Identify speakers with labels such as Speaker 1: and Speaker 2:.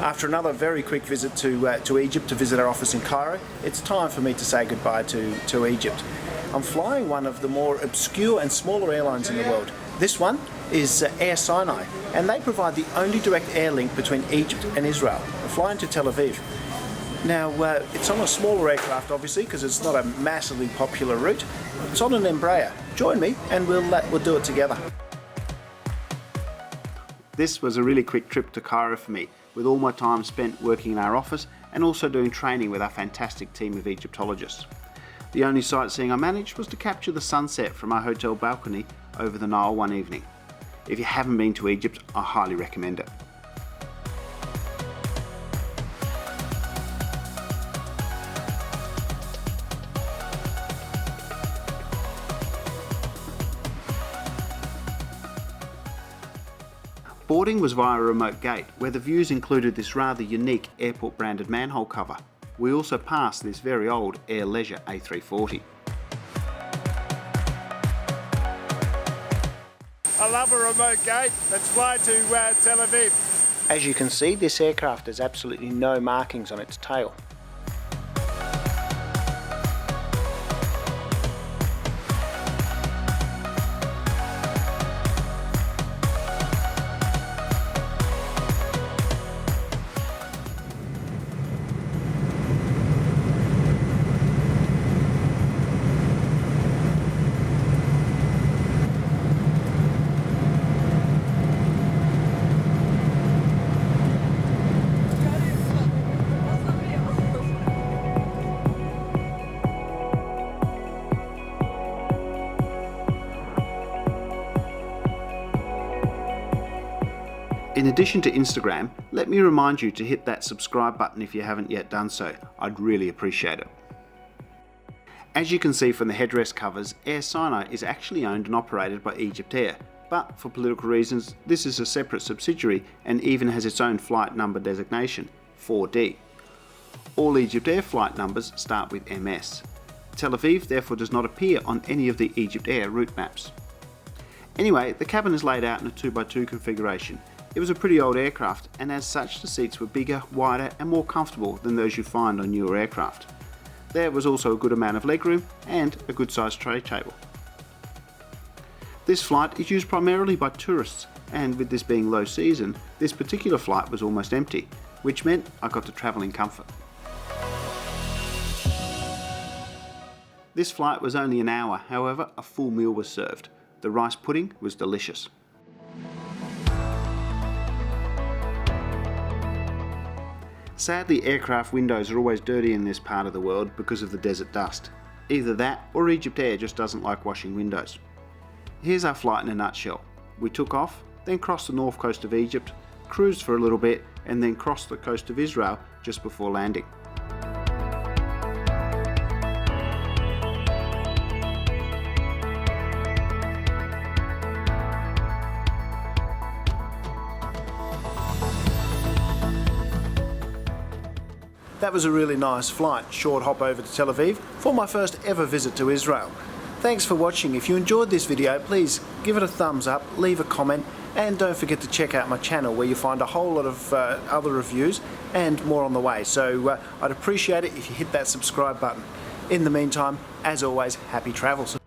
Speaker 1: After another very quick visit to Egypt to visit our office in Cairo, it's time for me to say goodbye to Egypt. I'm flying one of the more obscure and smaller airlines in the world. This one is Air Sinai, and they provide the only direct air link between Egypt and Israel. I'm flying to Tel Aviv. Now, it's on a smaller aircraft, obviously, because it's not a massively popular route. It's on an Embraer. Join me, and we'll do it together. This was a really quick trip to Cairo for me, with all my time spent working in our office and also doing training with our fantastic team of Egyptologists. The only sightseeing I managed was to capture the sunset from our hotel balcony over the Nile one evening. If you haven't been to Egypt, I highly recommend it. Boarding was via a remote gate, where the views included this rather unique airport branded manhole cover. We also passed this very old Air Leisure A340.
Speaker 2: I love a remote gate. Let's fly to Tel Aviv.
Speaker 1: As you can see, this aircraft has absolutely no markings on its tail. In addition to Instagram, let me remind you to hit that subscribe button if you haven't yet done so. I'd really appreciate it. As you can see from the headrest covers, Air Sinai is actually owned and operated by Egypt Air, but for political reasons this is a separate subsidiary and even has its own flight number designation, 4D. All Egypt Air flight numbers start with MS. Tel Aviv therefore does not appear on any of the Egypt Air route maps. Anyway, the cabin is laid out in a 2x2 configuration. It was a pretty old aircraft, and as such the seats were bigger, wider and more comfortable than those you find on newer aircraft. There was also a good amount of legroom and a good sized tray table. This flight is used primarily by tourists, and with this being low season, this particular flight was almost empty, which meant I got to travel in comfort. This flight was only an hour, however a full meal was served. The rice pudding was delicious. Sadly, aircraft windows are always dirty in this part of the world because of the desert dust. Either that or Egypt Air just doesn't like washing windows. Here's our flight in a nutshell. We took off, then crossed the north coast of Egypt, cruised for a little bit and then crossed the coast of Israel just before landing. That was a really nice flight, short hop over to Tel Aviv for my first ever visit to Israel. Thanks for watching. If you enjoyed this video, please give it a thumbs up, leave a comment, and don't forget to check out my channel where you find a whole lot of other reviews and more on the way. So I'd appreciate it if you hit that subscribe button. In the meantime, as always, happy travels.